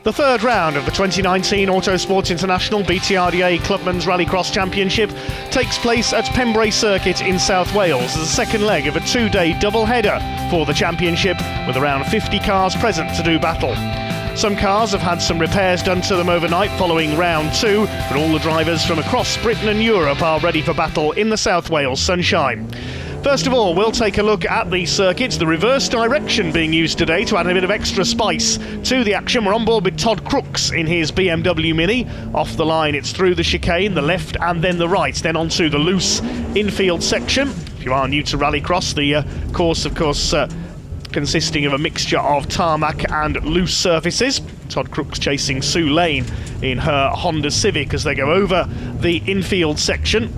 The third round of the 2019 Motorsport International BTRDA Clubman's Rallycross Championship takes place at Pembrey Circuit in South Wales as the second leg of a two-day double-header for the championship, with around 50 cars present to do battle. Some cars have had some repairs done to them overnight following round two, but all the drivers from across Britain and Europe are ready for battle in the South Wales sunshine. First of all, we'll take a look at the circuits, the reverse direction being used today to add a bit of extra spice to the action. We're on board with Todd Crooks in his BMW Mini. Off the line, it's through the chicane, the left and then the right, then onto the loose infield section. If you are new to Rallycross, the course, of course, consisting of a mixture of tarmac and loose surfaces. Todd Crooks chasing Sue Lane in her Honda Civic as they go over the infield section.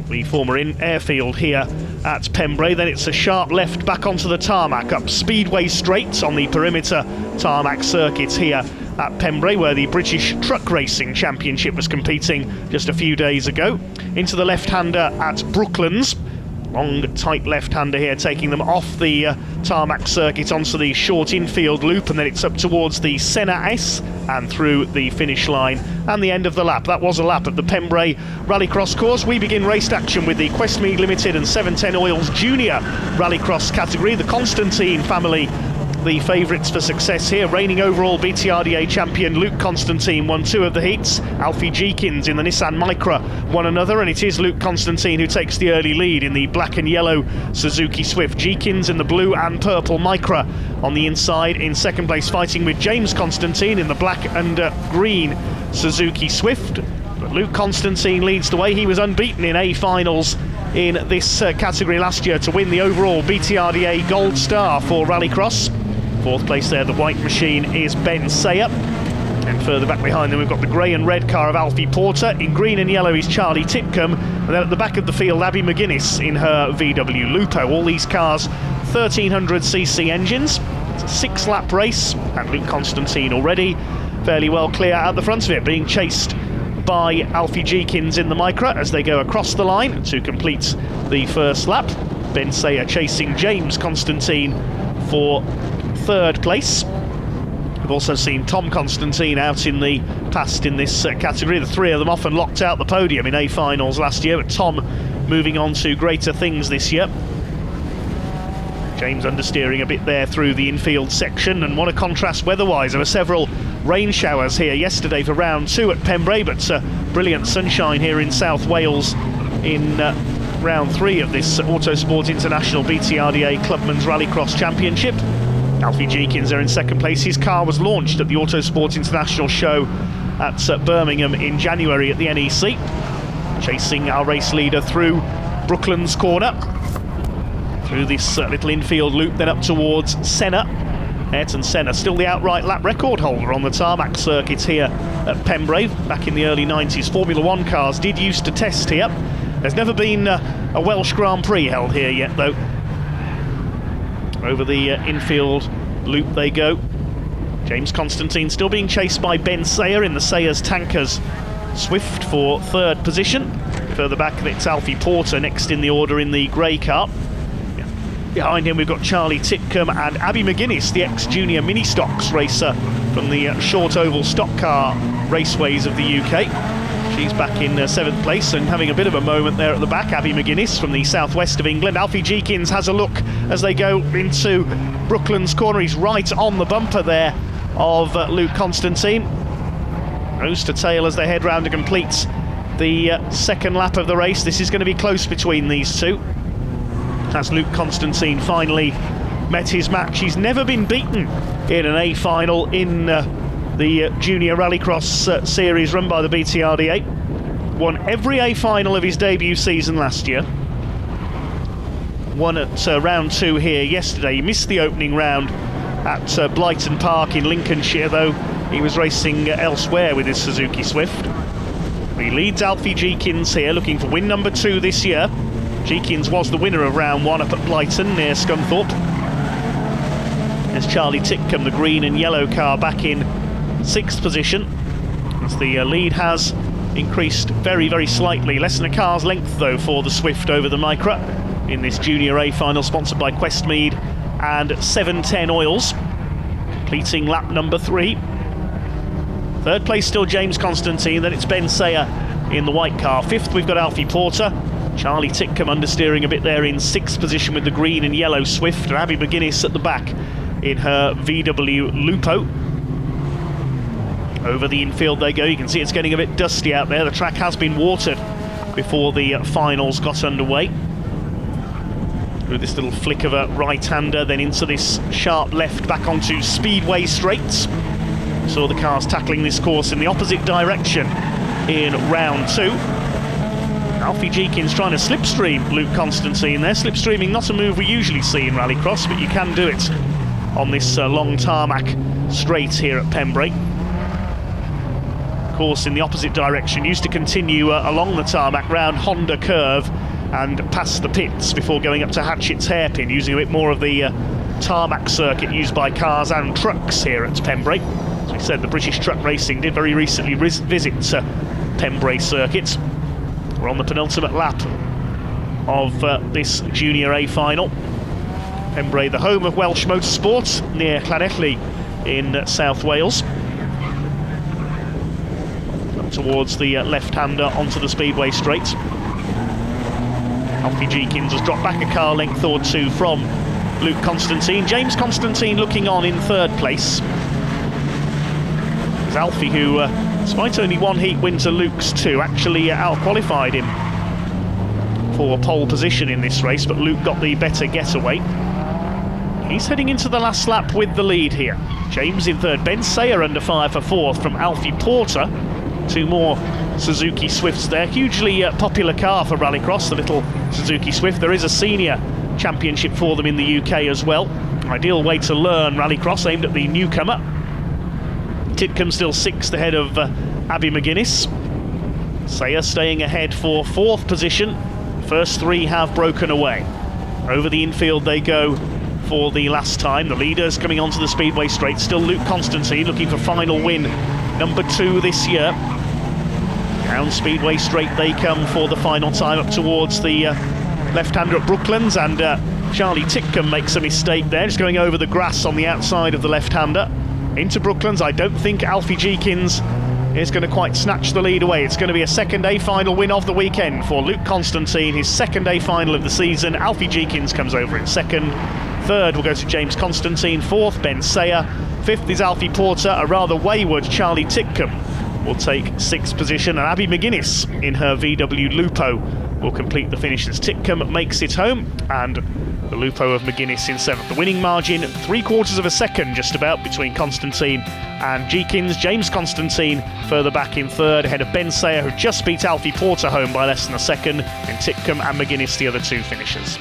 The former airfield here at Pembrey. Then it's a sharp left back onto the tarmac, up Speedway straights on the perimeter tarmac circuits here at Pembrey, where the British Truck Racing Championship was competing just a few days ago. Into the left-hander at Brooklands. Long, tight left-hander here, taking them off the tarmac circuit onto the short infield loop, and then it's up towards the Senna S and through the finish line and the end of the lap. That was a lap at the Pembrey Rallycross course. We begin race action with the Questmead Limited and 710 Oils Junior Rallycross category. The Constantine family, the favourites for success here. Reigning overall BTRDA champion Luke Constantine won two of the heats. Alfie Jeekins in the Nissan Micra won another, and it is Luke Constantine who takes the early lead in the black and yellow Suzuki Swift. Jeekins in the blue and purple Micra on the inside in second place, fighting with James Constantine in the black and green Suzuki Swift. But Luke Constantine leads the way. He was unbeaten in A finals in this category last year to win the overall BTRDA Gold Star for Rallycross. Fourth place there, the white machine, is Ben Sayer. And further back behind them, we've got the grey and red car of Alfie Porter. In green and yellow is Charlie Titcomb. And then at the back of the field, Abby McGuinness in her VW Lupo. All these cars, 1300cc engines. It's a 6-lap race, and Luke Constantine already fairly well clear at the front of it, being chased by Alfie Jeekins in the Micra as they go across the line to complete the first lap. Ben Sayer chasing James Constantine for third place. We've also seen Tom Constantine out in the past in this category. The three of them often locked out the podium in A finals last year, but Tom moving on to greater things this year. James understeering a bit there through the infield section, and what a contrast weather-wise. There were several rain showers here yesterday for round two at Pembrey, but brilliant sunshine here in South Wales in round three of this Autosport International BTRDA Clubman's Rallycross Championship. Alfie Jeekins there in second place. His car was launched at the Autosport International show at Birmingham in January at the NEC. Chasing our race leader through Brooklands corner, through this little infield loop, then up towards Senna. Ayrton Senna, still the outright lap record holder on the tarmac circuit here at Pembrey. Back in the early 90s, Formula One cars did used to test here. There's never been a Welsh Grand Prix held here yet, though. Over the infield loop they go. James Constantine still being chased by Ben Sayer in the Sayers Tankers Swift for third position. Further back, it's Alfie Porter next in the order in the grey car. Behind him we've got Charlie Titcomb and Abby McGuinness, the ex-junior mini stocks racer from the short oval stock car raceways of the UK. She's back in seventh place and having a bit of a moment there at the back. Abby McGuinness from the southwest of England. Alfie Jeekins has a look as they go into Brooklands corner. He's right on the bumper there of Luke Constantine. Nose to tail as they head round to complete the second lap of the race. This is going to be close between these two, as Luke Constantine finally met his match. He's never been beaten in an A final in the Junior Rallycross series run by the BTRDA. Won every A final of his debut season last year. Won at round two here yesterday. He missed the opening round at Blyton Park in Lincolnshire, though he was racing elsewhere with his Suzuki Swift. He leads Alfie Jeekins here, looking for win number 2 this year. Jeekins was the winner of round 1 up at Blyton near Scunthorpe. There's Charlie Titcomb, the green and yellow car, back in 6th position, as the lead has increased very, very slightly. Less than a car's length, though, for the Swift over the Micra in this Junior A final, sponsored by Questmead and 710 Oils. completing lap number 3. Third place still James Constantine, then it's Ben Sayer in the white car. 5th we've got Alfie Porter. Charlie Titcombe understeering a bit there in 6th position with the green and yellow Swift, and Abby McGuinness at the back in her VW Lupo. Over the infield they go. You can see it's getting a bit dusty out there. The track has been watered before the finals got underway. Through this little flick of a right-hander, then into this sharp left back onto Speedway straights. Saw the cars tackling this course in the opposite direction in round 2. Alfie Jenkins trying to slipstream Luke Constantine there. Slipstreaming, not a move we usually see in Rallycross, but you can do it on this long tarmac straight here at Pembrey. Course in the opposite direction used to continue along the tarmac round Honda Curve and past the pits before going up to Hatchett's Hairpin, using a bit more of the tarmac circuit used by cars and trucks here at Pembrey. As we said, the British Truck Racing did very recently visit Pembrey circuit. We're on the penultimate lap of this Junior A final. Pembrey, the home of Welsh Motorsport, near Llanelli in South Wales. Up towards the left-hander onto the Speedway straight. Alfie Jenkins has dropped back a car length or 2 from Luke Constantine. James Constantine looking on in 3rd place. It's Alfie who, despite only 1 heat win to Luke's 2, actually out-qualified him for pole position in this race, but Luke got the better getaway. He's heading into the last lap with the lead here. James in 3rd, Ben Sayer under fire for 4th from Alfie Porter. 2 more Suzuki Swifts there. Hugely popular car for Rallycross, the little Suzuki Swift. There is a senior championship for them in the UK as well. Ideal way to learn Rallycross, aimed at the newcomer. Titcombe still 6th ahead of Abby McGuinness. Sayer staying ahead for 4th position. First 3 have broken away. Over the infield they go for the last time. The leaders coming onto the Speedway straight. Still Luke Constantine looking for final win number 2 this year. Down Speedway straight they come for the final time up towards the left-hander at Brooklands, and Charlie Titcombe makes a mistake there, just going over the grass on the outside of the left-hander. Into Brooklands, I don't think Alfie Jenkins is going to quite snatch the lead away. It's going to be a 2nd A final win of the weekend for Luke Constantine, his 2nd A final of the season. Alfie Jenkins comes over in 2nd. 3rd will go to James Constantine. 4th, Ben Sayer. 5th is Alfie Porter. A rather wayward Charlie Titcombe will take 6th position, and Abby McGuinness in her VW Lupo will complete the finish as Titcombe makes it home, and the Lupo of McGuinness in 7th. The winning margin, 3/4 of a second just about between Constantine and Jenkins. James Constantine further back in 3rd, ahead of Ben Sayer, who just beat Alfie Porter home by less than a second, and Titcombe and McGuinness the other 2 finishers.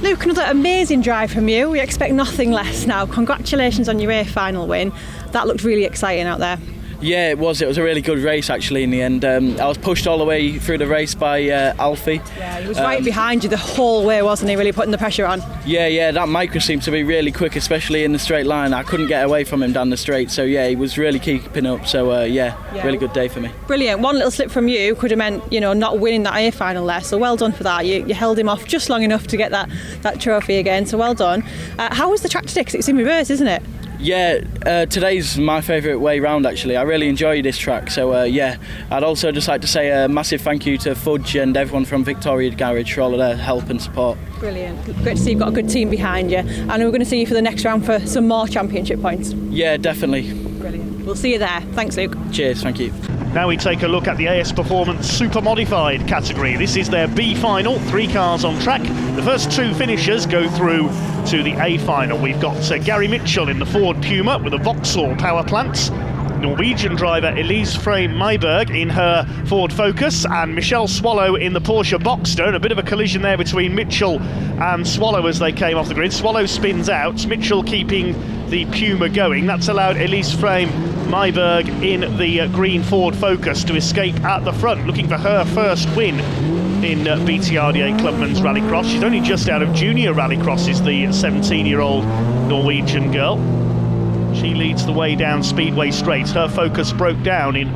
Luke, another amazing drive from you. We expect nothing less now. Congratulations on your A final win. That looked really exciting out there. Yeah, it was a really good race actually in the end. I was pushed all the way through the race by Alfie. Yeah, he was right behind you the whole way, wasn't he, really putting the pressure on? Yeah, that micro seemed to be really quick, especially in the straight line. I couldn't get away from him down the straight, so yeah, he was really keeping up, so really good day for me. Brilliant. One little slip from you could have meant, not winning that A final there, so well done for that. You held him off just long enough to get that trophy again, so well done. How was the track today? 'Cause it's in reverse, isn't it? Yeah, today's my favourite way round actually. I really enjoy this track, so I'd also just like to say a massive thank you to Fudge and everyone from Victoria Garage for all of their help and support. Brilliant. Great to see you've got a good team behind you, and we're going to see you for the next round for some more championship points. Yeah, definitely. Brilliant. We'll see you there. Thanks, Luke. Cheers, thank you. Now we take a look at the AS Performance Super Modified category. This is their B final, 3 cars on track. The first 2 finishers go through to the A final. We've got Gary Mitchell in the Ford Puma with a Vauxhall power plant. Norwegian driver Elise Frame Myberg in her Ford Focus, and Michelle Swallow in the Porsche Boxster, and a bit of a collision there between Mitchell and Swallow as they came off the grid. Swallow spins out, Mitchell keeping the Puma going. That's allowed Elise Frame Myberg in the green Ford Focus to escape at the front, looking for her first win in BTRDA Clubman's Rallycross. She's only just out of junior Rallycrosses, the 17-year-old Norwegian girl. She leads the way down Speedway straight. Her Focus broke down in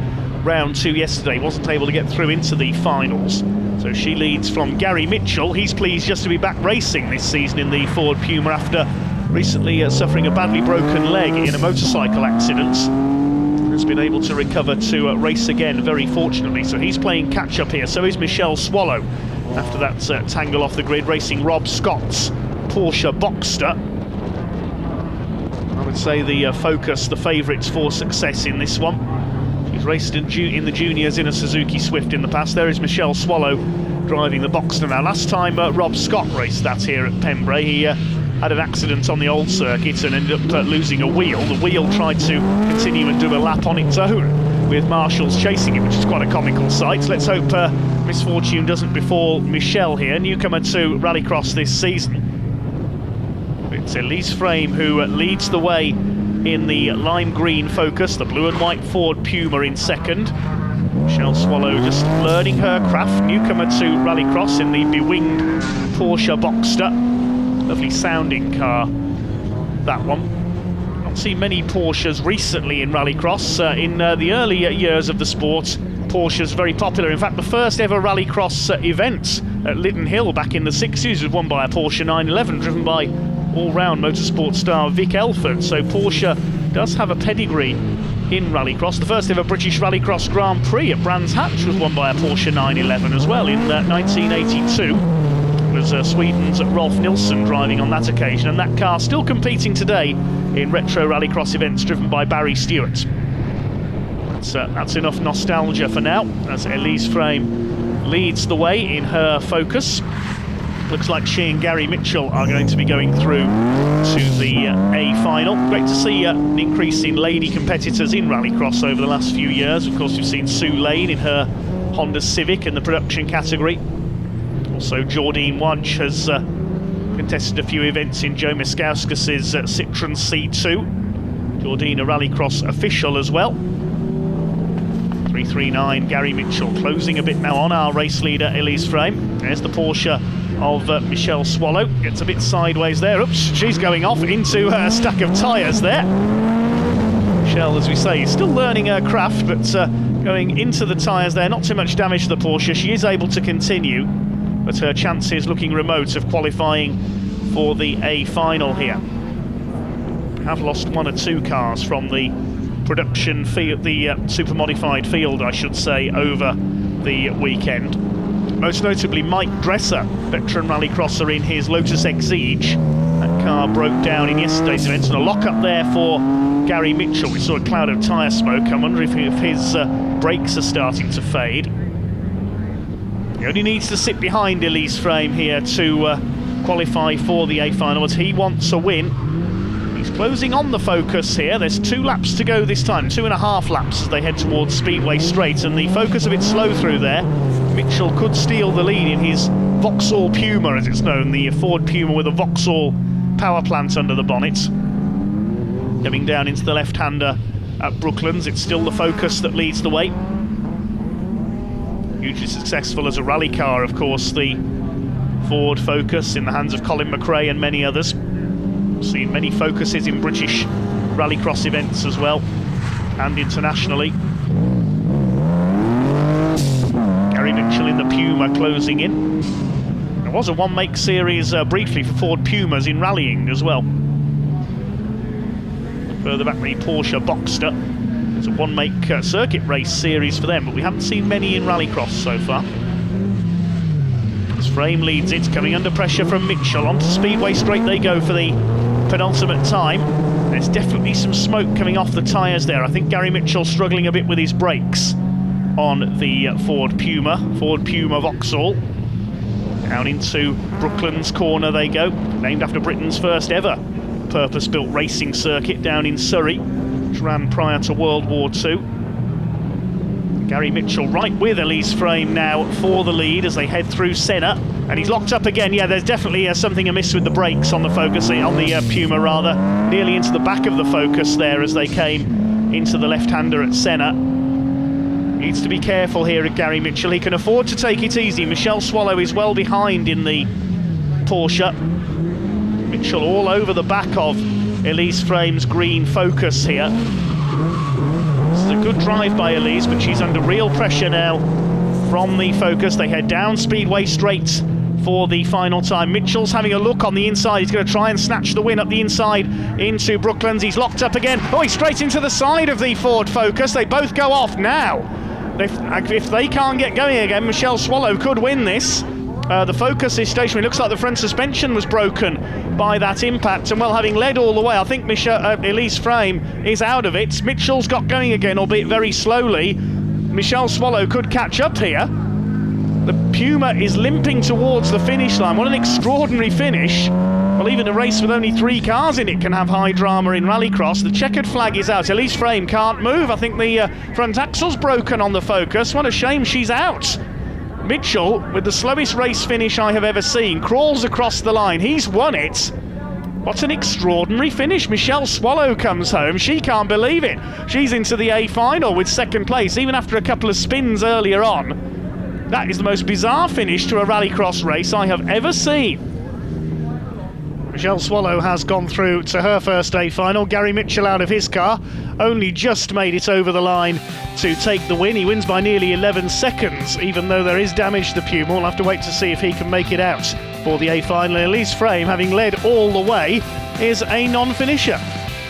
round 2 yesterday, wasn't able to get through into the finals. So she leads from Gary Mitchell. He's pleased just to be back racing this season in the Ford Puma after recently suffering a badly broken leg in a motorcycle accident. Has been able to recover to race again, very fortunately. So he's playing catch-up here. So is Michelle Swallow. After that tangle off the grid, racing Rob Scott's Porsche Boxster. I would say the Focus, the favourites for success in this one. She's raced in the juniors in a Suzuki Swift in the past. There is Michelle Swallow driving the Boxster now. Last time Rob Scott raced that here at Pembrey, he had an accident on the old circuit and ended up losing a wheel. The wheel tried to continue and do a lap on its own with marshals chasing it, which is quite a comical sight. Let's hope misfortune doesn't befall Michelle here, newcomer to Rallycross this season. It's Elise Frame who leads the way in the lime green Focus, the blue and white Ford Puma in second. Michelle Swallow just learning her craft, newcomer to Rallycross in the bewinged Porsche Boxster. Lovely sounding car, that one. Not seen many Porsches recently in Rallycross. In the early years of the sport, Porsche's very popular. In fact, the first ever Rallycross event at Liddon Hill back in the 60s was won by a Porsche 911, driven by all-round motorsport star Vic Elford. So Porsche does have a pedigree in Rallycross. The first ever British Rallycross Grand Prix at Brands Hatch was won by a Porsche 911 as well in 1982. Was Sweden's Rolf Nilsson driving on that occasion, and that car still competing today in retro Rallycross events driven by Barry Stewart. That's enough nostalgia for now, as Elise Frame leads the way in her Focus. Looks like she and Gary Mitchell are going to be going through to the A final. Great to see an increase in lady competitors in Rallycross over the last few years. Of course, we've seen Sue Lane in her Honda Civic in the production category. Also, Jordine Wadge has contested a few events in Joe Miskowskis' Citroen C2. Jordine, a Rallycross official as well. 339, Gary Mitchell closing a bit now on our race leader, Elise Frame. There's the Porsche of Michelle Swallow. Gets a bit sideways there. Oops, she's going off into a stack of tyres there. Michelle, as we say, is still learning her craft, but going into the tyres there. Not too much damage to the Porsche. She is able to continue, but her chances looking remote of qualifying for the A final here. Have lost one or two cars from the production field, the super modified field, I should say, over the weekend. Most notably Mike Dresser, veteran rallycrosser in his Lotus Exige. That car broke down in yesterday's event, and a lock-up there for Gary Mitchell. We saw a cloud of tyre smoke. I wonder if his brakes are starting to fade. He only needs to sit behind Elise Frame here to qualify for the A final, as he wants a win. He's closing on the Focus here. There's 2 laps to go this time, 2.5 laps as they head towards Speedway Straight, and the Focus a bit slow through there. Mitchell could steal the lead in his Vauxhall Puma, as it's known, the Ford Puma with a Vauxhall power plant under the bonnet. Coming down into the left-hander at Brooklands, it's still the Focus that leads the way. Hugely successful as a rally car, of course, the Ford Focus in the hands of Colin McRae and many others. We've seen many Focuses in British Rallycross events as well, and internationally. Gary Mitchell in the Puma closing in. There was a one-make series briefly for Ford Pumas in rallying as well. Further back, the Porsche Boxster. It's a one-make circuit race series for them, but we haven't seen many in Rallycross so far. As Frame leads it, coming under pressure from Mitchell. Onto Speedway Straight they go for the penultimate time. There's definitely some smoke coming off the tyres there. I think Gary Mitchell struggling a bit with his brakes on the Ford Puma Vauxhall. Down into Brooklands Corner they go, named after Britain's first ever purpose-built racing circuit down in Surrey, which ran prior to World War II. Gary Mitchell right with Elise Frame now for the lead as they head through Senna, and he's locked up again. Yeah, there's definitely something amiss with the brakes on the Focus, on the Puma rather, nearly into the back of the Focus there as they came into the left-hander at Senna. Needs to be careful here at Gary Mitchell. He can afford to take it easy. Michelle Swallow is well behind in the Porsche. Mitchell all over the back of Elise Frame's green Focus here. This is a good drive by Elise, but she's under real pressure now from the Focus. They head down Speedway Straight for the final time. Mitchell's having a look on the inside. He's going to try and snatch the win up the inside into Brooklands. He's locked up again. Oh, he's straight into the side of the Ford Focus. They both go off now. If they can't get going again, Michelle Swallow could win this. The Focus is stationary. Looks like the front suspension was broken by that impact, and well, having led all the way, I think Elise Frame is out of it. Mitchell's got going again, albeit very slowly. Michelle Swallow could catch up here. The Puma is limping towards the finish line. What an extraordinary finish. Well, even a race with only 3 cars in it can have high drama in Rallycross. The checkered flag is out. Elise Frame can't move. I think the front axle's broken on the Focus. What a shame she's out. Mitchell, with the slowest race finish I have ever seen, crawls across the line. He's won it. What an extraordinary finish. Michelle Swallow comes home. She can't believe it. She's into the A final with 2nd place, even after a couple of spins earlier on. That is the most bizarre finish to a Rallycross race I have ever seen. Michelle Swallow has gone through to her first A final. Gary Mitchell out of his car only just made it over the line to take the win. He wins by nearly 11 seconds, even though there is damage to the Puma. We'll have to wait to see if he can make it out for the A final. Elise Frame, having led all the way, is a non-finisher.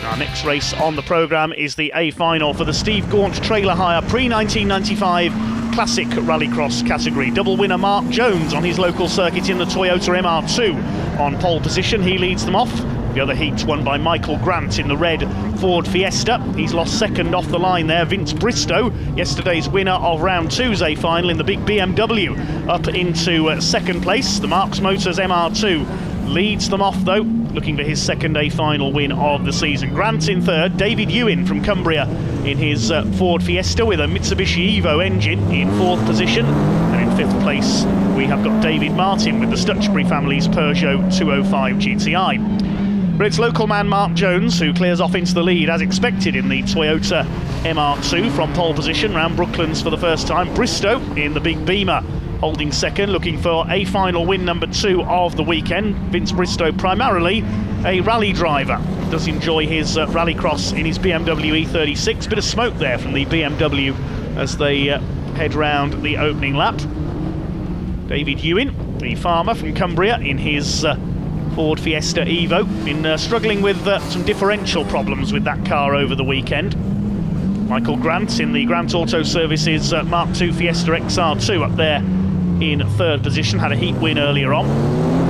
Our next race on the programme is the A final for the Steve Gaunt Trailer Hire pre-1995 Classic Rallycross category. Double winner Mark Jones on his local circuit in the Toyota MR2 on pole position. He leads them off. The other heat won by Michael Grant in the red Ford Fiesta. He's lost 2nd off the line there. Vince Bristow, yesterday's winner of round 2's A final in the big BMW, up into 2nd place. The Marks Motors MR2 leads them off though, looking for his 2nd A final win of the season. Grant in 3rd. David Ewan from Cumbria in his Ford Fiesta with a Mitsubishi Evo engine in 4th position. And in 5th place we have got David Martin with the Stutchbury family's Peugeot 205 GTI. But it's local man Mark Jones who clears off into the lead as expected in the Toyota MR2 from pole position round Brooklands for the first time. Bristow in the big Beamer holding 2nd, looking for a final win number 2 of the weekend. Vince Bristow, primarily a rally driver, does enjoy his rallycross in his BMW E36. Bit of smoke there from the BMW as they head round the opening lap. David Ewan, the farmer from Cumbria, in his Ford Fiesta Evo, been struggling with some differential problems with that car over the weekend. Michael Grant in the Grant Auto Services Mark II Fiesta XR2 up there in 3rd position, had a heat win earlier on.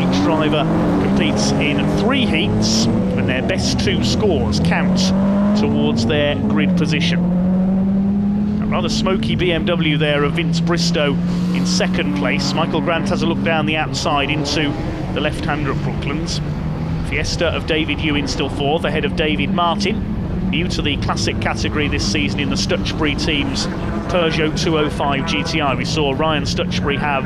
Each driver competes in 3 heats and their best 2 scores count towards their grid position. A rather smoky BMW there of Vince Bristow in 2nd place. Michael Grant has a look down the outside into the left-hander at Brooklands. Fiesta of David Ewan still 4th, ahead of David Martin, new to the classic category this season in the Stutchbury team's Peugeot 205 GTI. We saw Ryan Stutchbury have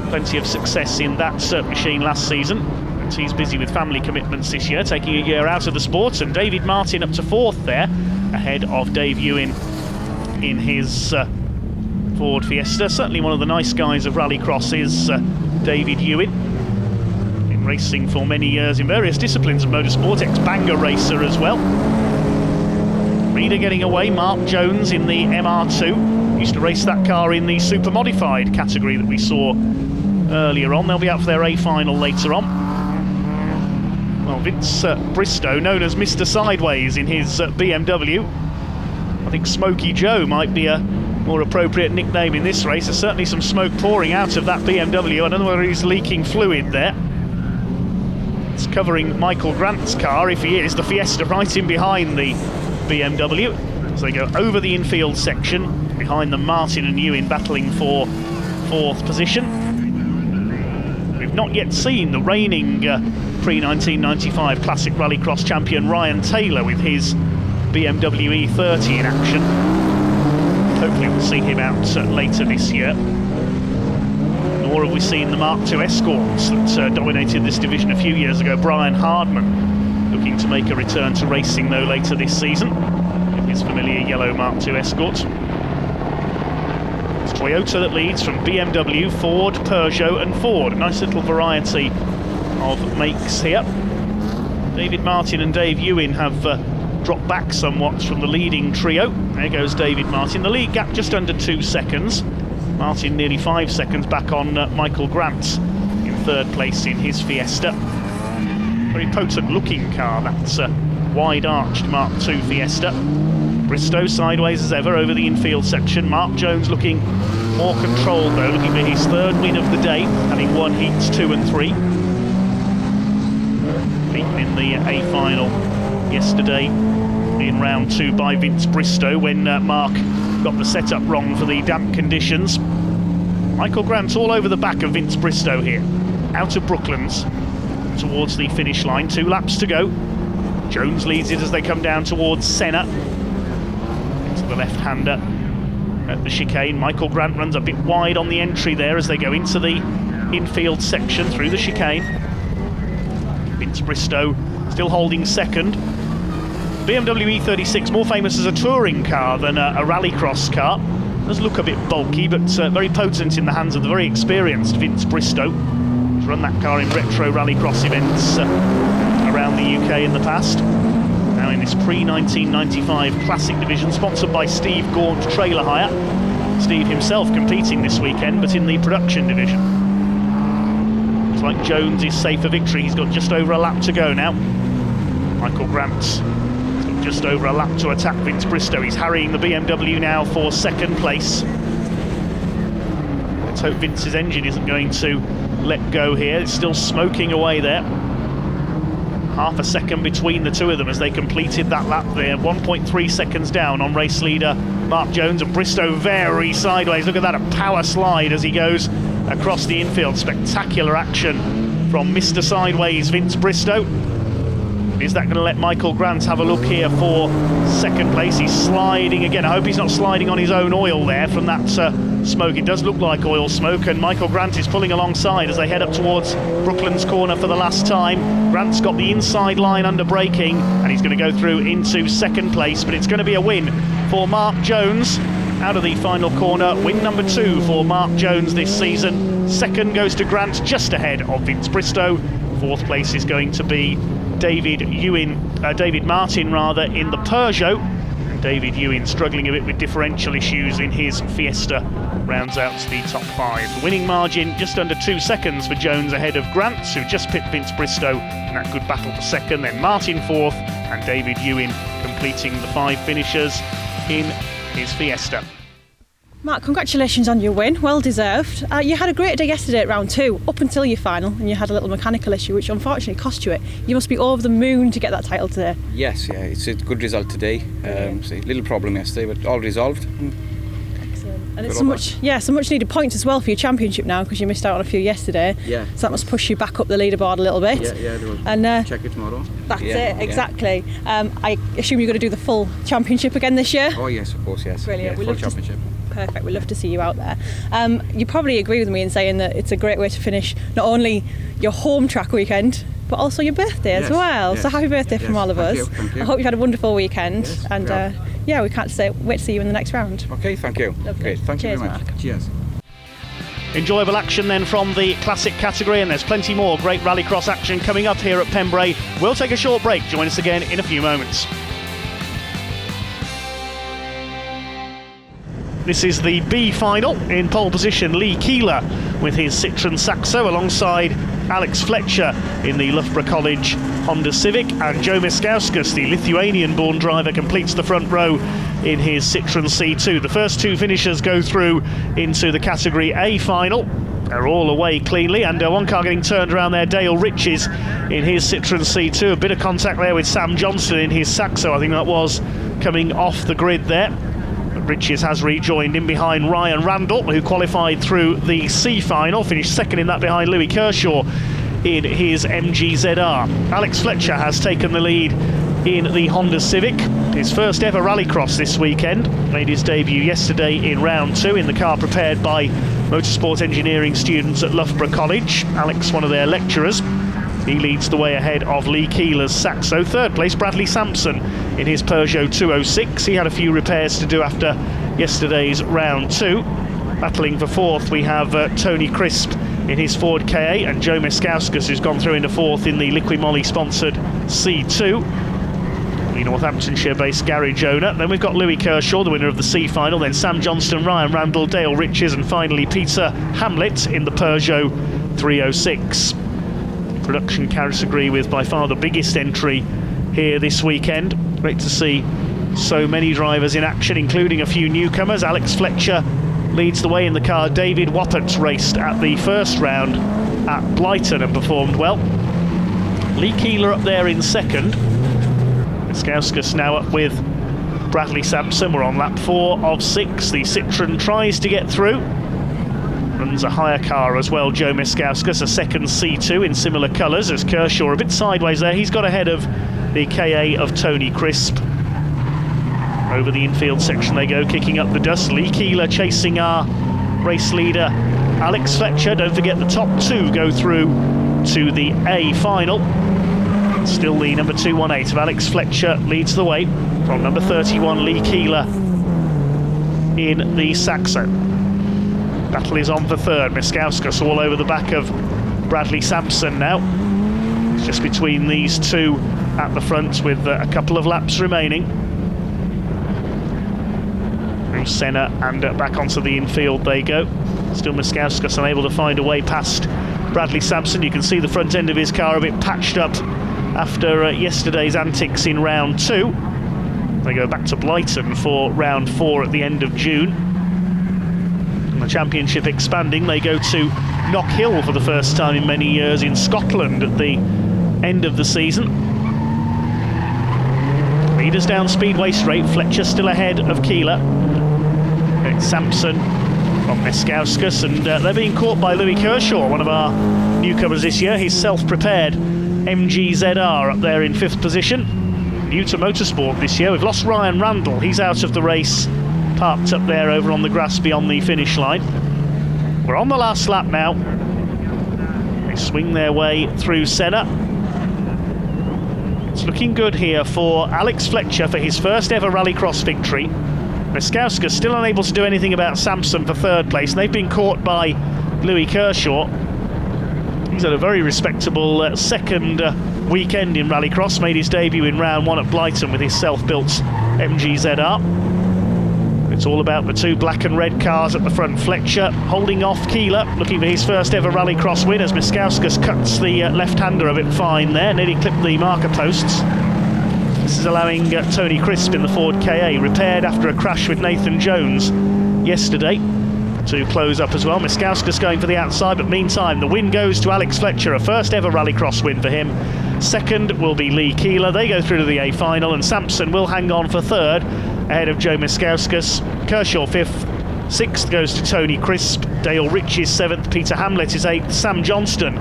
plenty of success in that machine last season. And he's busy with family commitments this year, taking a year out of the sport. And David Martin up to 4th there, ahead of Dave Ewan in his Ford Fiesta. Certainly one of the nice guys of Rallycross is David Ewan. Been racing for many years in various disciplines of motorsport, ex-banger racer as well. Reader getting away, Mark Jones in the MR2. Used to race that car in the super modified category that we saw earlier on. They'll be out for their A final later on. Well, Vince Bristow, known as Mr. Sideways in his BMW. I think Smokey Joe might be a more appropriate nickname in this race. There's certainly some smoke pouring out of that BMW. I don't know whether he's leaking fluid there. It's covering Michael Grant's car, if he is, the Fiesta right in behind the BMW. As they go over the infield section, behind them Martin and Ewan battling for 4th position. We've not yet seen the reigning pre-1995 Classic Rallycross champion Ryan Taylor with his BMW E30 in action. Hopefully we'll see him out later this year. Nor have we seen the Mark II Escorts that dominated this division a few years ago. Brian Hardman looking to make a return to racing though later this season in his familiar yellow Mark II Escort. It's Toyota that leads from BMW, Ford, Peugeot and Ford. A nice little variety of makes here. David Martin and Dave Ewan have dropped back somewhat from the leading trio. There goes David Martin. The lead gap just under 2 seconds. Martin nearly 5 seconds back on Michael Grant third place in his Fiesta. Very potent looking car, that's a wide arched Mark II Fiesta. Bristow sideways as ever over the infield section. Mark Jones looking more controlled though, looking for his third win of the day, having won heats 2 and 3. Beaten in the A final yesterday in round 2 by Vince Bristow when Mark got the setup wrong for the damp conditions. Michael Grant all over the back of Vince Bristow here, out of Brooklands towards the finish line. 2 laps to go. Jones leads it as they come down towards Senna. To the left-hander at the chicane. Michael Grant runs a bit wide on the entry there as they go into the infield section through the chicane. Vince Bristow still holding second. BMW E36, more famous as a touring car than a rallycross car. Does look a bit bulky, but very potent in the hands of the very experienced Vince Bristow. He's run that car in retro rallycross events around the UK in the past. Now in this pre-1995 Classic division, sponsored by Steve Gaunt Trailer Hire. Steve himself competing this weekend, but in the production division. Looks like Jones is safe for victory. He's got just over a lap to go now. Michael Grant's got just over a lap to attack Vince Bristow. He's harrying the BMW now for second place. Let's hope Vince's engine isn't going to let go here. It's still smoking away there. Half a second between the two of them as they completed that lap there. 1.3 seconds down on race leader Mark Jones, and Bristow very sideways. Look at that, a power slide as he goes across the infield. Spectacular action from Mr. Sideways Vince Bristow. Is that going to let Michael Grant have a look here for second place? He's sliding again. I hope he's not sliding on his own oil there from that smoke. It does look like oil smoke, and Michael Grant is pulling alongside as they head up towards Brooklands Corner for the last time. Grant's got the inside line under braking, and he's going to go through into second place, but it's going to be a win for Mark Jones out of the final corner. Win number 2 for Mark Jones this season. Second goes to Grant, just ahead of Vince Bristow. Fourth place is going to be David Martin in the Peugeot. And David Ewing struggling a bit with differential issues in his Fiesta rounds out the top 5. The winning margin just under 2 seconds for Jones ahead of Grant, who just pipped Vince Bristow in that good battle for second. Then Martin fourth, and David Ewing completing the 5 finishers in his Fiesta. Mark, congratulations on your win, well deserved. You had a great day yesterday at round 2, up until your final, and you had a little mechanical issue which unfortunately cost you it. You must be over the moon to get that title today. Yes, yeah, it's a good result today. So a little problem yesterday, but all resolved. Excellent. And it's so much needed points as well for your championship now, because you missed out on a few yesterday. Yeah. So that must push you back up the leaderboard a little bit. Yeah, they will and check it tomorrow. That's it, exactly. I assume you're going to do the full championship again this year? Oh yes, of course, yes. Brilliant. Yeah, full championship. Perfect, we'd love to see you out there. You probably agree with me in saying that it's a great way to finish not only your home track weekend, but also your birthday as well. Yes. So happy birthday from all of us. Thank you. I hope you've had a wonderful weekend, yes, and we can't wait to see you in the next round. Okay, thank you. Lovely. Great, thank you very much. Mark. Cheers. Enjoyable action then from the classic category, and there's plenty more great rallycross action coming up here at Pembrey. We'll take a short break. Join us again in a few moments. This is the B final. In pole position, Lee Keeler with his Citroën Saxo alongside Alex Fletcher in the Loughborough College Honda Civic, and Joe Miskauskas, the Lithuanian-born driver, completes the front row in his Citroën C2. The first 2 finishers go through into the category A final. They're all away cleanly, and one car getting turned around there, Dale Riches in his Citroën C2. A bit of contact there with Sam Johnston in his Saxo, I think that was, coming off the grid there. Riches has rejoined in behind Ryan Randall, who qualified through the C final, finished second in that behind Louis Kershaw in his MGZR. Alex Fletcher has taken the lead in the Honda Civic, his first ever rallycross this weekend. Made his debut yesterday in round 2 in the car prepared by motorsport engineering students at Loughborough College. Alex, one of their lecturers. He leads the way ahead of Lee Keeler's Saxo. Third place, Bradley Sampson in his Peugeot 206. He had a few repairs to do after yesterday's round 2. Battling for fourth, we have Tony Crisp in his Ford KA, and Joe Miskauskas, who's gone through into fourth in the Liqui Moly sponsored C2. The Northamptonshire-based garage owner. Then we've got Louis Kershaw, the winner of the C final, then Sam Johnston, Ryan Randall, Dale Riches, and finally Peter Hamlet in the Peugeot 3:06. Production category with by far the biggest entry here this weekend. Great to see so many drivers in action, including a few newcomers. Alex Fletcher leads the way in the car. David Wappert raced at the first round at Blyton and performed well. Lee Keeler up there in second. Miskauskas now up with Bradley Sampson. We're on lap 4 of 6. The Citroen tries to get through. Runs a higher car as well, Joe Miskauskas, a second C2 in similar colours as Kershaw. A bit sideways there. He's got ahead of the KA of Tony Crisp. Over the infield section they go, kicking up the dust. Lee Keeler chasing our race leader Alex Fletcher. Don't forget the top 2 go through to the A final. Still the number 218 of Alex Fletcher leads the way from number 31 Lee Keeler in the Saxo. Battle is on for third. Miskauskas all over the back of Bradley Sampson now. It's just between these two at the front with a couple of laps remaining. Senna and back onto the infield they go. Still Miskauskas unable to find a way past Bradley Sampson. You can see the front end of his car a bit patched up after yesterday's antics in round 2. They go back to Blyton for round 4 at the end of June. And the championship expanding, they go to Knock Hill for the first time in many years in Scotland at the end of the season. Leaders down Speedway Straight. Fletcher still ahead of Keeler. It's Sampson from Miskauskas, and they're being caught by Louis Kershaw, one of our newcomers this year. He's self-prepared MGZR up there in 5th position. New to motorsport this year. We've lost Ryan Randall. He's out of the race, parked up there over on the grass beyond the finish line. We're on the last lap now. They swing their way through Senna. It's looking good here for Alex Fletcher for his first ever Rallycross victory. Miskauskas still unable to do anything about Sampson for third place, and they've been caught by Louis Kershaw. He's had a very respectable second weekend in Rallycross, made his debut in round 1 at Blyton with his self-built MGZR. It's all about the 2 black and red cars at the front. Fletcher holding off Keeler, looking for his first ever Rallycross win as Miskauskas cuts the left-hander a bit fine there, nearly clipped the marker posts. This is allowing Tony Crisp in the Ford KA, repaired after a crash with Nathan Jones yesterday, to close up as well. Miskauskas going for the outside, but meantime the win goes to Alex Fletcher, a first ever Rallycross win for him. Second will be Lee Keeler. They go through to the A final, and Sampson will hang on for third ahead of Joe Miskauskas. Kershaw 5th. 6th goes to Tony Crisp. Dale Rich is 7th. Peter Hamlet is 8th. Sam Johnston,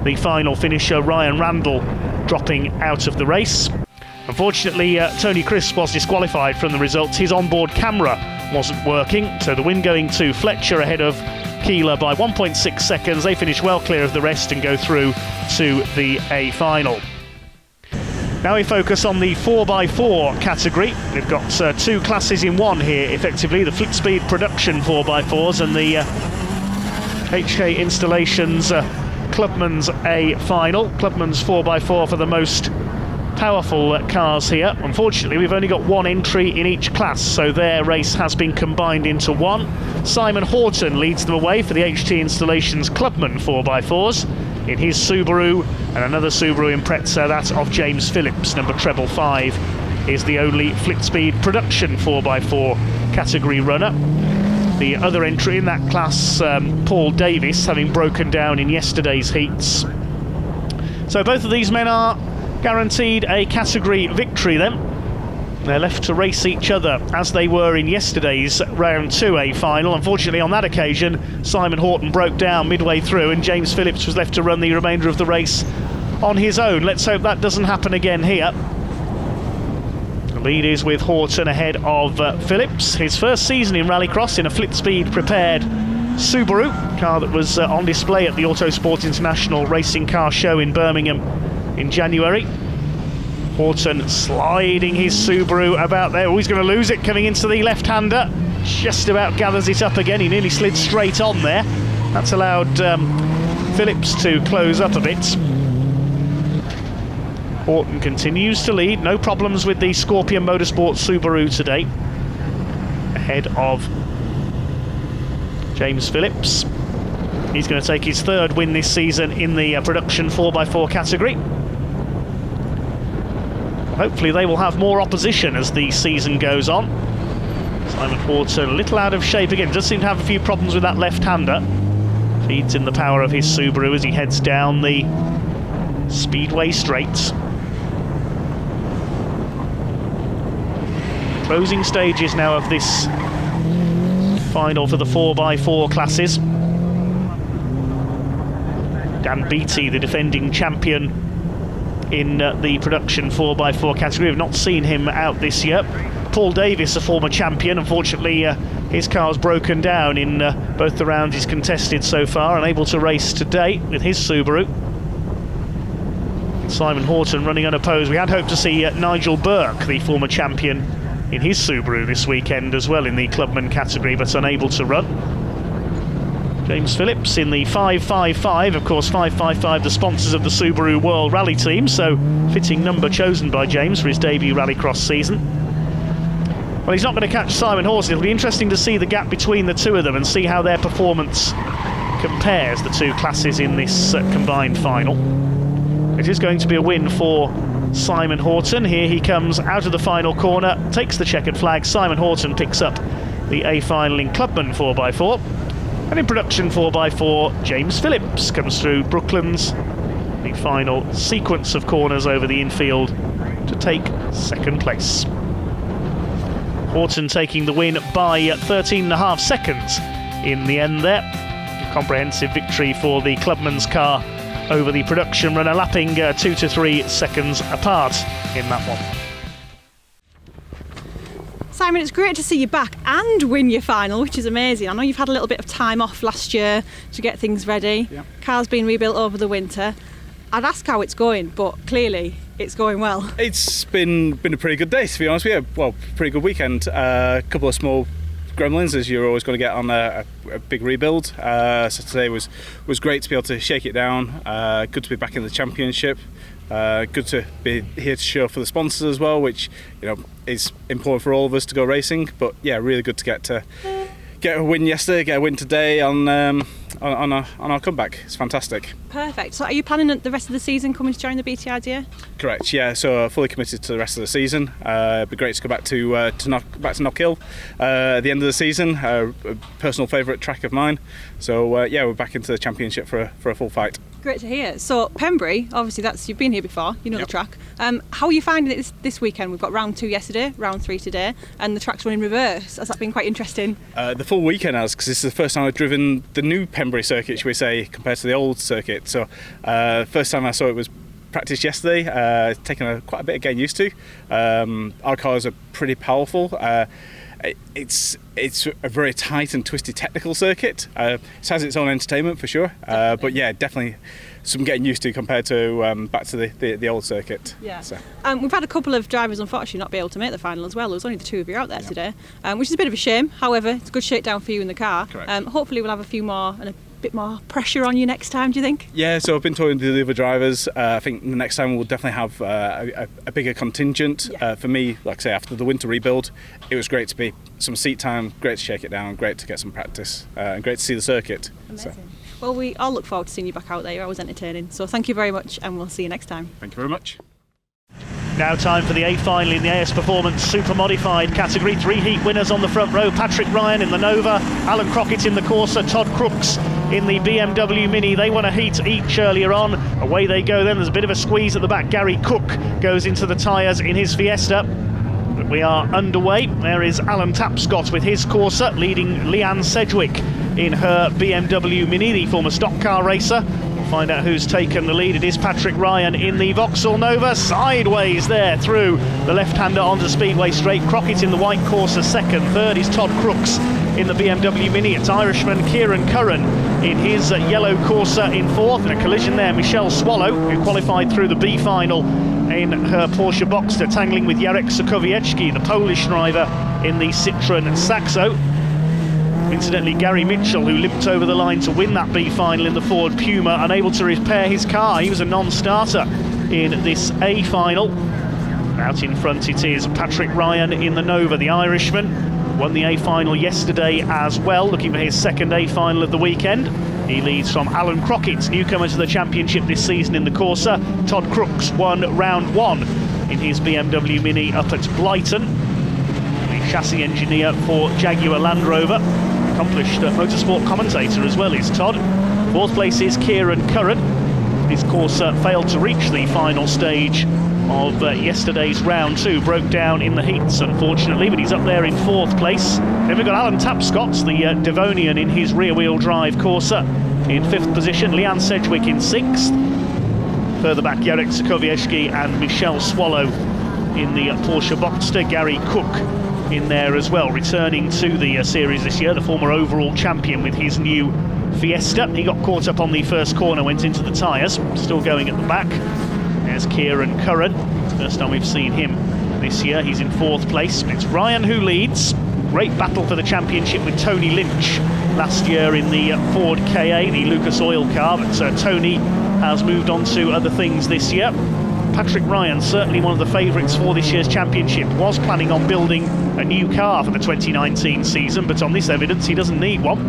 the final finisher. Ryan Randall dropping out of the race. Unfortunately, Tony Crisp was disqualified from the results. His onboard camera wasn't working, so the win going to Fletcher ahead of Keeler by 1.6 seconds. They finish well clear of the rest and go through to the A final. Now we focus on the 4x4 category. We've got 2 classes in one here, effectively. The Flitspeed Production 4x4s and the HK Installations Clubman's A final. Clubman's 4x4 for the most powerful cars here. Unfortunately, we've only got 1 entry in each class, so their race has been combined into one. Simon Horton leads them away for the HT Installations Clubman 4x4s in his Subaru, and another Subaru Impreza, that of James Phillips, number 555, is the only Flitspeed Production 4x4 category runner. The other entry in that class, Paul Davis, having broken down in yesterday's heats. So both of these men are guaranteed a category victory then. They're left to race each other as they were in yesterday's round 2A final. Unfortunately, on that occasion, Simon Horton broke down midway through and James Phillips was left to run the remainder of the race on his own. Let's hope that doesn't happen again here. The lead is with Horton ahead of Phillips. His first season in Rallycross in a Flitspeed prepared Subaru, car that was on display at the Autosport International Racing Car Show in Birmingham in January. Horton sliding his Subaru about there. Oh, he's going to lose it coming into the left-hander. Just about gathers it up again. He nearly slid straight on there. That's allowed Phillips to close up a bit. Horton continues to lead. No problems with the Scorpion Motorsport Subaru today. Ahead of James Phillips. He's going to take his third win this season in the production 4x4 category. Hopefully they will have more opposition as the season goes on. Simon Horton a little out of shape again, does seem to have a few problems with that left-hander. Feeds in the power of his Subaru as he heads down the speedway straights. Closing stages now of this final for the 4x4 classes. Dan Beattie, the defending champion in the production 4x4 category. We've not seen him out this year. Paul Davis, a former champion, unfortunately his car's broken down in both the rounds he's contested so far, unable to race today with his Subaru. Simon Horton running unopposed. We had hoped to see Nigel Burke, the former champion, in his Subaru this weekend as well in the clubman category, but unable to run. James Phillips in the 555, of course 555 the sponsors of the Subaru World Rally Team, so fitting number chosen by James for his debut Rallycross season. Well, he's not going to catch Simon Horton. It'll be interesting to see the gap between the two of them and see how their performance compares, the two classes in this combined final. It is going to be a win for Simon Horton. Here he comes out of the final corner, takes the checkered flag. Simon Horton picks up the A final in clubman 4x4. And in production 4x4, James Phillips comes through Brooklands, the final sequence of corners over the infield to take second place. Horton taking the win by 13.5 seconds in the end there. A comprehensive victory for the clubman's car over the production runner, lapping 2 to 3 seconds apart in that one. Simon, it's great to see you back and win your final, which is amazing. I know you've had a little bit of time off last year to get things ready. Yep. Car's been rebuilt over the winter. I'd ask how it's going, but clearly it's going well. It's been a pretty good day, to be honest with you. Well, pretty good weekend. A couple of small gremlins, as you're always going to get on a big rebuild. So today was great to be able to shake it down. Good to be back in the championship. Good to be here to show for the sponsors as well, which is important for all of us to go racing. But yeah, really good to get a win yesterday, get a win today on our comeback. It's fantastic. Perfect. So are you planning the rest of the season coming to join the BTRDA? Correct, yeah, so fully committed to the rest of the season. It'd be great to go back to Knockhill at the end of the season, a personal favourite track of mine. So yeah, we're back into the championship for a full fight. Great to hear. So Pembrey, obviously you've been here before, you know the track. How are you finding it this weekend? We've got round 2 yesterday, round 3 today, and the track's running reverse. Has that been quite interesting? The full weekend has, because this is the first time I've driven the new Pembrey circuit, shall we say, compared to the old circuit. So first time I saw it was practice yesterday, taken quite a bit of getting used to. Our cars are pretty powerful. It's a very tight and twisty technical circuit. It has its own entertainment for sure, but yeah, definitely some getting used to compared to back to the old circuit. Yeah. So. We've had a couple of drivers unfortunately not be able to make the final as well. There was only the 2 of you out there today, which is a bit of a shame. However, it's a good shakedown for you in the car. Hopefully we'll have a few more and a bit more pressure on you next time, do you think? Yeah, so I've been talking to the other drivers. I think the next time we'll definitely have a bigger contingent. For me, like I say, after the winter rebuild, it was great to be some seat time, great to shake it down, great to get some practice, and great to see the circuit. Amazing. So. Well, we all look forward to seeing you back out there. You're always entertaining. So thank you very much, and we'll see you next time. Thank you very much. Now time for the A final in the AS Performance Super Modified category. 3 heat winners on the front row. Patrick Ryan in the Nova, Alan Crockett in the Corsa, Todd Crooks in the BMW Mini. They won a heat each earlier on. Away they go then. There's a bit of a squeeze at the back. Gary Cook goes into the tyres in his Fiesta. But we are underway. There is Alan Tapscott with his Corsa, leading Leanne Sedgwick in her BMW Mini, the former stock car racer. We'll find out who's taken the lead. It is Patrick Ryan in the Vauxhall Nova, sideways there through the left-hander onto Speedway Straight. Crockett in the white Corsa second. Third is Todd Crooks in the BMW Mini. It's Irishman Kieran Curran in his yellow Corsa in fourth. In a collision there, Michelle Swallow, who qualified through the B final in her Porsche Boxster, tangling with Jarek Sokowiecki, the Polish driver in the Citroën Saxo. Incidentally, Gary Mitchell, who limped over the line to win that B final in the Ford Puma, unable to repair his car. He was a non-starter in this A final. Out in front it is Patrick Ryan in the Nova, the Irishman. Won the A final yesterday as well, looking for his second A final of the weekend. He leads from Alan Crockett, newcomer to the championship this season in the Corsa. Todd Crooks won round 1 in his BMW Mini up at Blyton. The chassis engineer for Jaguar Land Rover. Accomplished motorsport commentator as well is Todd. 4th place is Kieran Curran. His Corsa failed to reach the final stage of yesterday's round 2, broke down in the heats unfortunately, but he's up there in 4th place. Then we've got Alan Tapscott, the Devonian, in his rear-wheel drive Corsa in 5th position, Leanne Sedgwick in 6th. Further back, Jarek Sokowiecki and Michelle Swallow in the Porsche Boxster. Gary Cook in there as well, returning to the series this year, the former overall champion with his new Fiesta. He got caught up on the first corner, went into the tyres, still going at the back. There's Kieran Curran, first time we've seen him this year. He's in 4th place. It's Ryan who leads. Great battle for the championship with Tony Lynch last year in the Ford KA, the Lucas Oil car, but Tony has moved on to other things this year. Patrick Ryan, certainly one of the favourites for this year's championship, was planning on building a new car for the 2019 season, but on this evidence he doesn't need one.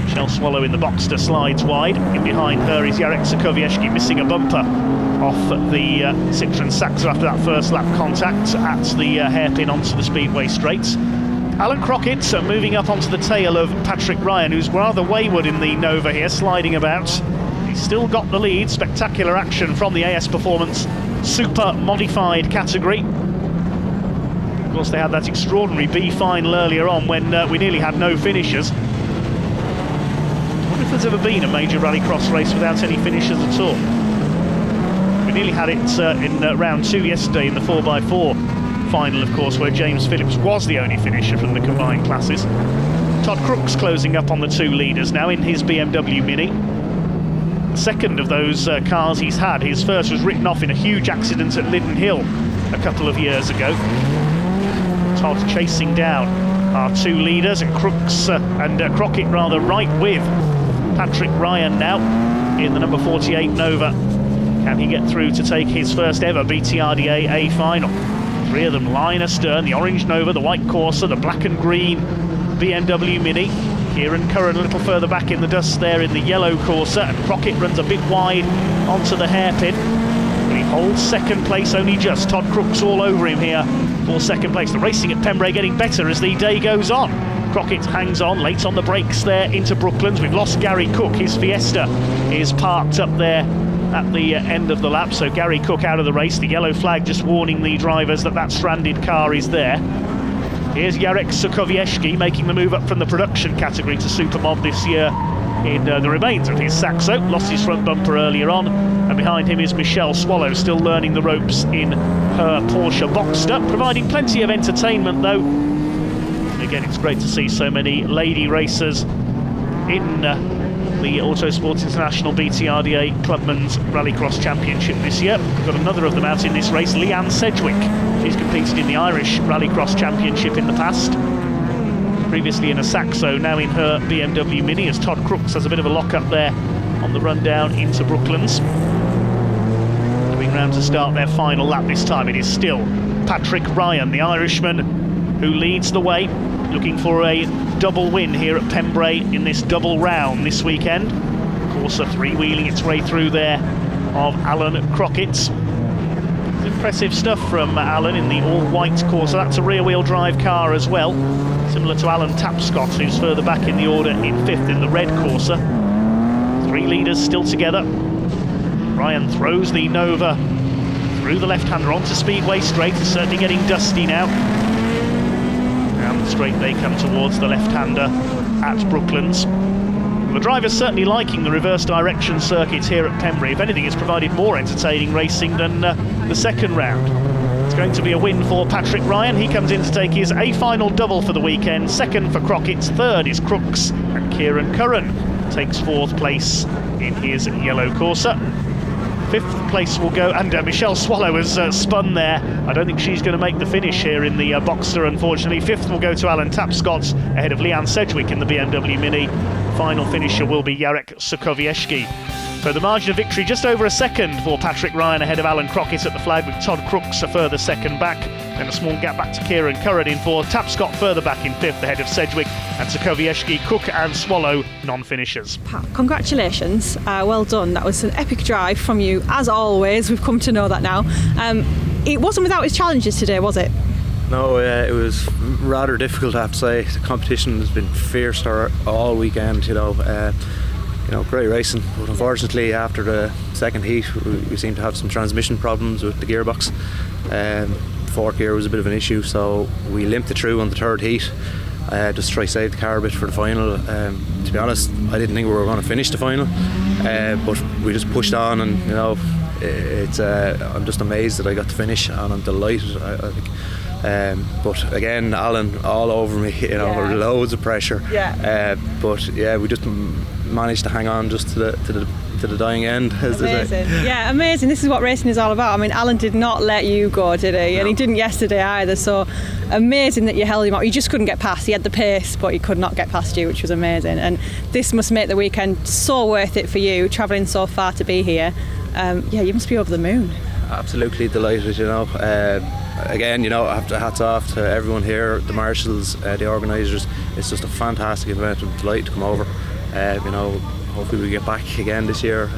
Michelle Swallow in the Boxster slides wide. In behind her is Jarek Sokowiecki, missing a bumper off the Citroen Saxo after that first lap contact at the hairpin onto the speedway straights. Alan Crockett moving up onto the tail of Patrick Ryan, who's rather wayward in the Nova here, sliding about. He's still got the lead. Spectacular action from the AS Performance Super Modified category. Of course, they had that extraordinary B final earlier on when we nearly had no finishers. I wonder if there's ever been a major rallycross race without any finishers at all. We nearly had it in round 2 yesterday in the 4x4 final, of course, where James Phillips was the only finisher from the combined classes. Todd Crooks closing up on the 2 leaders now in his BMW Mini. The second of those cars he's had. His first was written off in a huge accident at Linden Hill a couple of years ago. Todd chasing down our 2 leaders, and Crooks and Crockett rather right with Patrick Ryan now in the number 48 Nova. Can he get through to take his first ever BTRDA A final? 3 of them line astern, the orange Nova, the white Corsa, the black and green BMW Mini. Kieran Curran a little further back in the dust there in the yellow Corsa, and Crockett runs a bit wide onto the hairpin. But he holds 2nd place only just. Todd Crooks all over him here for 2nd place. The racing at Pembrey getting better as the day goes on. Crockett hangs on, late on the brakes there into Brooklands. We've lost Gary Cook. His Fiesta is parked up there at the end of the lap, so Gary Cook out of the race. The yellow flag just warning the drivers that that stranded car is there. Here's Jarek Sokowiecki making the move up from the production category to Supermod this year in the remains of his Saxo. Lost his front bumper earlier on, and behind him is Michelle Swallow, still learning the ropes in her Porsche Boxster, providing plenty of entertainment though. Again, it's great to see so many lady racers in the Autosport International BTRDA Clubman's Rallycross Championship this year. We've got another of them out in this race, Leanne Sedgwick. She's competed in the Irish Rallycross Championship in the past. Previously in a Saxo, now in her BMW Mini, as Todd Crooks has a bit of a lock-up there on the run down into Brooklands. Coming round to start their final lap this time, it is still Patrick Ryan, the Irishman, who leads the way, looking for a double win here at Pembrey in this double round this weekend. Corsa 3-wheeling its way through there of Alan Crockett. Impressive stuff from Alan in the all-white Corsa. That's a rear-wheel drive car as well, similar to Alan Tapscott, who's further back in the order in 5th in the red Corsa. 3 leaders still together. Ryan throws the Nova through the left-hander onto Speedway straight. It's certainly getting dusty now. Down the straight they come towards the left-hander at Brooklands. The driver's certainly liking the reverse direction circuit here at Pembrey. If anything, it's provided more entertaining racing than the second round. It's going to be a win for Patrick Ryan. He comes in to take his A final double for the weekend. 2nd for Crockett, 3rd is Crooks, and Kieran Curran takes 4th place in his yellow Corsa. 5th place will go, and Michelle Swallow has spun there. I don't think she's going to make the finish here in the Boxster, unfortunately. 5th will go to Alan Tapscott, ahead of Leanne Sedgwick in the BMW Mini. Final finisher will be Jarek Sokowiecki. So the margin of victory just over a second for Patrick Ryan ahead of Alan Crockett at the flag, with Todd Crooks a further second back. Then a small gap back to Kieran Curran in fourth. Tapscott further back in fifth ahead of Sedgwick, and Sokowiecki, Cook and Swallow non-finishers. Pat, congratulations, well done. That was an epic drive from you, as always. We've come to know that now. It wasn't without its challenges today, was it? No, it was rather difficult, I have to say. The competition has been fierce all weekend, great racing. But unfortunately, after the second heat, we seemed to have some transmission problems with the gearbox. Fourth gear was a bit of an issue, so we limped it through on the third heat. Just to try to save the car a bit for the final. To be honest, I didn't think we were going to finish the final, but we just pushed on, and I'm just amazed that I got to finish, and I'm delighted. I think. But again, Alan all over me, loads of pressure. We just managed to hang on just to the dying end, as they say. Yeah, amazing. This is what racing is all about. I mean, Alan did not let you go, did he? No. And he didn't yesterday either. So amazing that you held him up. You just couldn't get past. He had the pace, but he could not get past you, which was amazing. And this must make the weekend so worth it for you, travelling so far to be here. You must be over the moon. Absolutely delighted, Again, hats off to everyone here, the marshals, the organisers. It's just a fantastic event. I'm delighted to come over. Hopefully we get back again this year.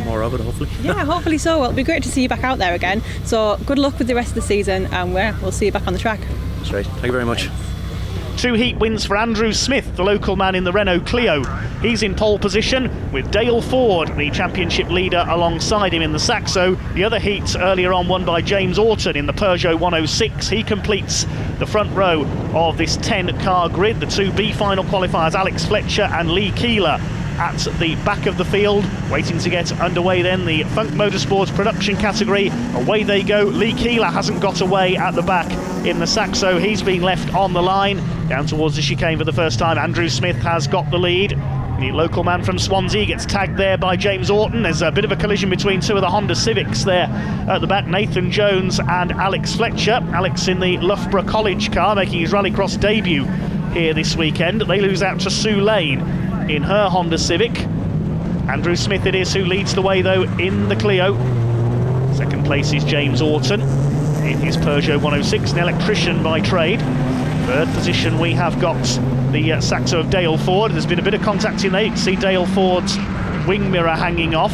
More of it, hopefully. Yeah, hopefully so. Well, it'll be great to see you back out there again. So good luck with the rest of the season, and we'll see you back on the track. That's right. Thank you very much. 2 heat wins for Andrew Smith, the local man in the Renault Clio. He's in pole position with Dale Ford, the championship leader, alongside him in the Saxo. The other heats earlier on won by James Orton in the Peugeot 106. He completes the front row of this 10-car grid. The 2 B final qualifiers, Alex Fletcher and Lee Keeler, at the back of the field, waiting to get underway then. The Funk Motorsports production category, away they go. Lee Keeler hasn't got away at the back in the Saxo. He's been left on the line down towards the chicane for the first time. Andrew Smith has got the lead. The local man from Swansea gets tagged there by James Orton. There's a bit of a collision between 2 of the Honda Civics there at the back, Nathan Jones and Alex Fletcher. Alex in the Loughborough College car, making his Rallycross debut here this weekend. They lose out to Sue Lane in her Honda Civic. Andrew Smith it is who leads the way though in the Clio. Second place is James Orton in his Peugeot 106, an electrician by trade. Third position we have got the Saxo of Dale Ford. There's been a bit of contact in there. You can see Dale Ford's wing mirror hanging off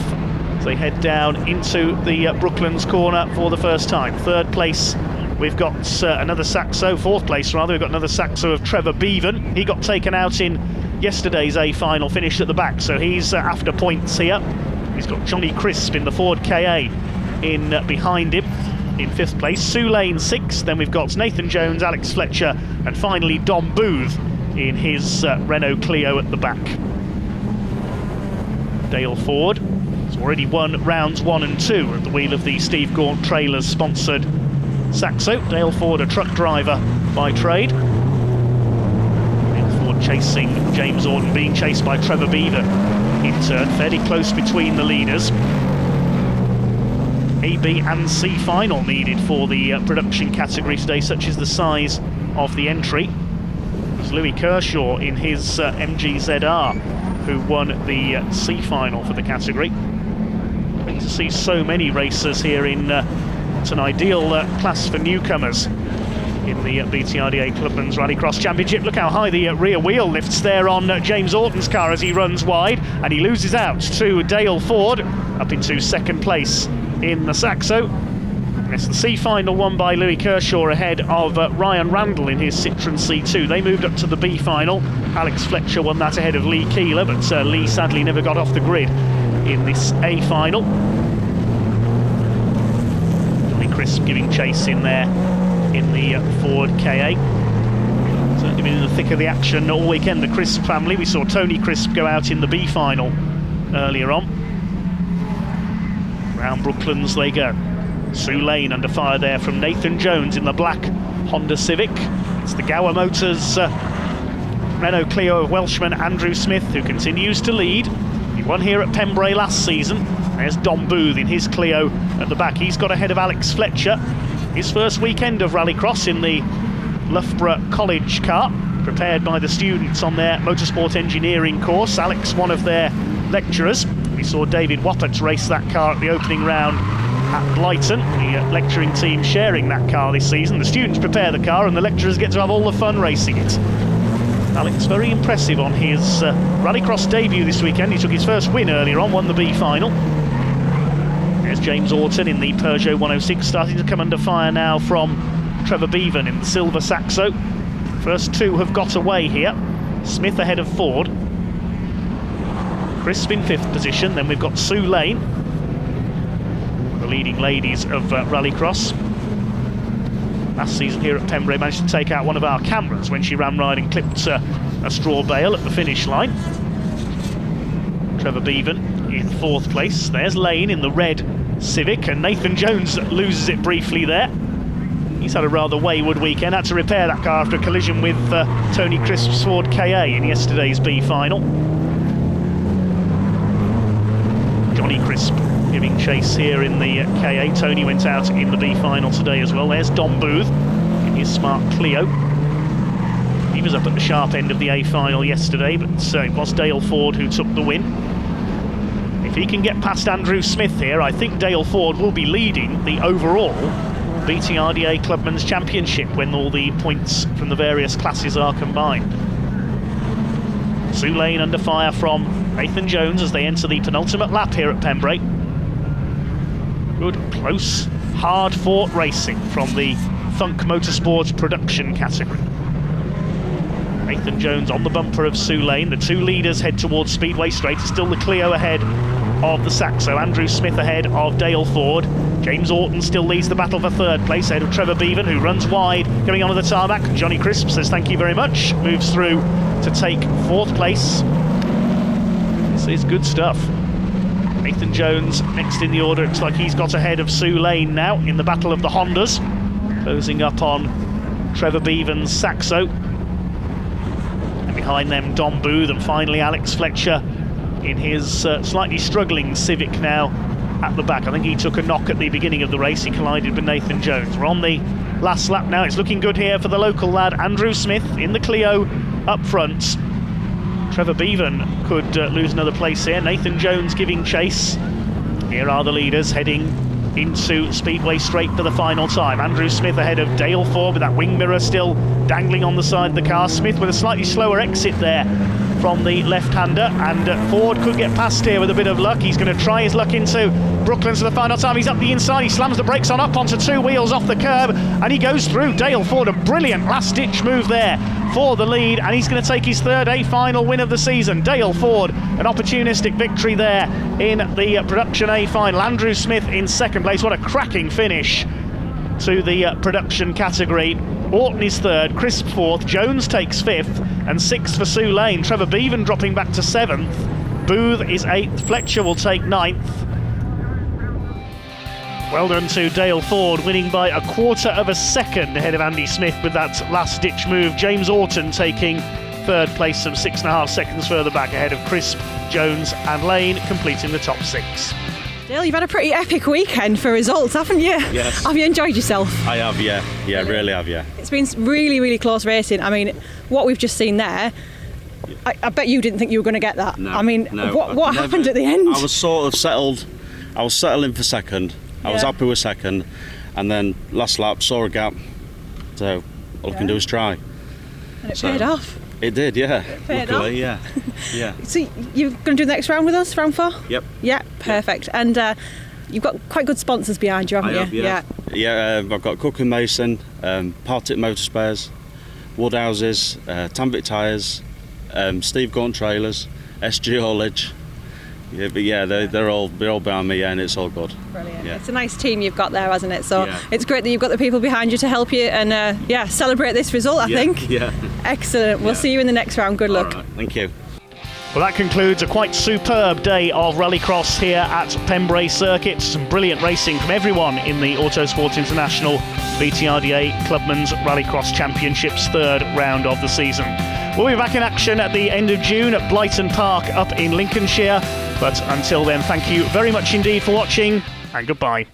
as they head down into the Brooklands corner for the first time. Third place we've got another Saxo. Fourth place rather, we've got another Saxo of Trevor Beavan. He got taken out in yesterday's A final, finished at the back, so he's after points here. He's got Johnny Crisp in the Ford KA in behind him in 5th place. Sue Lane 6th, then we've got Nathan Jones, Alex Fletcher, and finally Dom Booth in his Renault Clio at the back. Dale Ford has already won rounds 1 and 2 at the wheel of the Steve Gaunt Trailers sponsored Saxo. Dale Ford, a truck driver by trade. Dale Ford chasing James Orton, being chased by Trevor Beaver in turn, fairly close between the leaders. A, B and C final needed for the production category today, such as the size of the entry. It's Louis Kershaw in his MG-ZR who won the C final for the category. Great to see so many racers here in it's an ideal class for newcomers in the BTRDA Clubman's Rallycross Championship. Look how high the rear wheel lifts there on James Orton's car as he runs wide, and he loses out to Dale Ford up into 2nd place in the Saxo. It's the C final won by Louis Kershaw ahead of Ryan Randall in his Citroen C2. They moved up to the B final. Alex Fletcher won that ahead of Lee Keeler, but Lee sadly never got off the grid in this A final. Johnny Crisp giving chase in there in the Ford KA. Certainly been in the thick of the action all weekend, the Crisp family. We saw Tony Crisp go out in the B final earlier on. Round Brooklands they go. Sue Lane under fire there from Nathan Jones in the black Honda Civic. It's the Gower Motors Renault Clio of Welshman Andrew Smith who continues to lead. He won here at Pembrey last season. There's Dom Booth in his Clio at the back. He's got ahead of Alex Fletcher. His first weekend of Rallycross in the Loughborough College car, prepared by the students on their motorsport engineering course. Alex, one of their lecturers. We saw David Wappert race that car at the opening round at Blyton, the lecturing team sharing that car this season. The students prepare the car and the lecturers get to have all the fun racing it. Alex, very impressive on his Rallycross debut this weekend. He took his first win earlier on, won the B final. There's James Orton in the Peugeot 106, starting to come under fire now from Trevor Bevan in the silver Saxo. First two have got away here. Smith ahead of Ford. Crisp in 5th position. Then we've got Sue Lane, the leading ladies of Rallycross. Last season here at Pembrey managed to take out one of our cameras when she ran ride and clipped a straw bale at the finish line. Trevor Bevan in 4th place. There's Lane in the red Civic, and Nathan Jones loses it briefly there. He's had a rather wayward weekend, had to repair that car after a collision with Tony Crisp's Ford KA in yesterday's B final. Johnny Crisp giving chase here in the KA. Tony went out in the B final today as well. There's Don Booth in his smart Clio. He was up at the sharp end of the A final yesterday, but it was Dale Ford who took the win. If he can get past Andrew Smith here, I think Dale Ford will be leading the overall BTRDA Clubman's Championship when all the points from the various classes are combined. Sue Lane under fire from Nathan Jones as they enter the penultimate lap here at Pembrey. Good, close, hard-fought racing from the Funk Motorsports production category. Nathan Jones on the bumper of Sue Lane. The two leaders head towards Speedway Straight. It's still the Clio ahead of the Saxo. Andrew Smith ahead of Dale Ford. James Orton still leads the battle for 3rd place ahead of Trevor Bevan, who runs wide going onto the tarmac. Johnny Crisp says thank you very much. Moves through to take 4th place. This is good stuff. Nathan Jones next in the order. Looks like he's got ahead of Sue Lane now in the battle of the Hondas. Closing up on Trevor Bevan's Saxo. And behind them Don Booth and finally Alex Fletcher in his slightly struggling Civic now at the back. I think he took a knock at the beginning of the race. He collided with Nathan Jones. We're on the last lap now. It's looking good here for the local lad Andrew Smith in the Clio up front. Trevor Bevan could lose another place here. Nathan Jones giving chase. Here are the leaders heading into Speedway Straight for the final time. Andrew Smith ahead of Dale Ford with that wing mirror still dangling on the side of the car. Smith with a slightly slower exit there from the left-hander, and Ford could get past here with a bit of luck. He's going to try his luck into Brooklands for the final time. He's up the inside, he slams the brakes on up onto 2 wheels off the curb, and he goes through Dale Ford. A brilliant last-ditch move there for the lead, and he's going to take his 3rd A final win of the season. Dale Ford, an opportunistic victory there in the production A final. Andrew Smith in 2nd place. What a cracking finish to the production category. Orton is 3rd, Crisp 4th, Jones takes 5th, and 6th for Sue Lane. Trevor Bevan dropping back to 7th. Booth is 8th, Fletcher will take 9th. Well done to Dale Ford, winning by 1/4 second ahead of Andy Smith with that last-ditch move. James Orton taking 3rd place, some 6.5 seconds further back ahead of Crisp, Jones and Lane, completing the top 6. Dale, you've had a pretty epic weekend for results, haven't you? Yes. Have you enjoyed yourself? I have, yeah. Yeah, really have, yeah. It's been really, really close racing. I mean, what we've just seen there, I bet you didn't think you were going to get that. No, I mean, no, what happened at the end? I was sort of settled. I was settling for 2nd. I was happy with 2nd. And then last lap, saw a gap. So all I can do is try. And it paid off. It did, yeah. Paid Luckily, off. yeah. So you're going to do the next round with us, round 4? Yep. Yeah, perfect. And you've got quite good sponsors behind you, haven't you? Yeah, I've got Cook and Mason, Partick Motor Spares, Woodhouses, Tanvic Tyres, Steve Gaunt Trailers, SG Haulage. Yeah, but yeah, they're all behind me, and it's all good. Brilliant. Yeah. It's a nice team you've got there, hasn't it? So it's great that you've got the people behind you to help you and celebrate this result, I think. Yeah. Excellent. We'll see you in the next round. Good luck. All right, thank you. Well, that concludes a quite superb day of Rallycross here at Pembrey Circuit. Some brilliant racing from everyone in the Motorsport International BTRDA Clubman's Rallycross Championships 3rd round of the season. We'll be back in action at the end of June at Blyton Park up in Lincolnshire. But until then, thank you very much indeed for watching, and goodbye.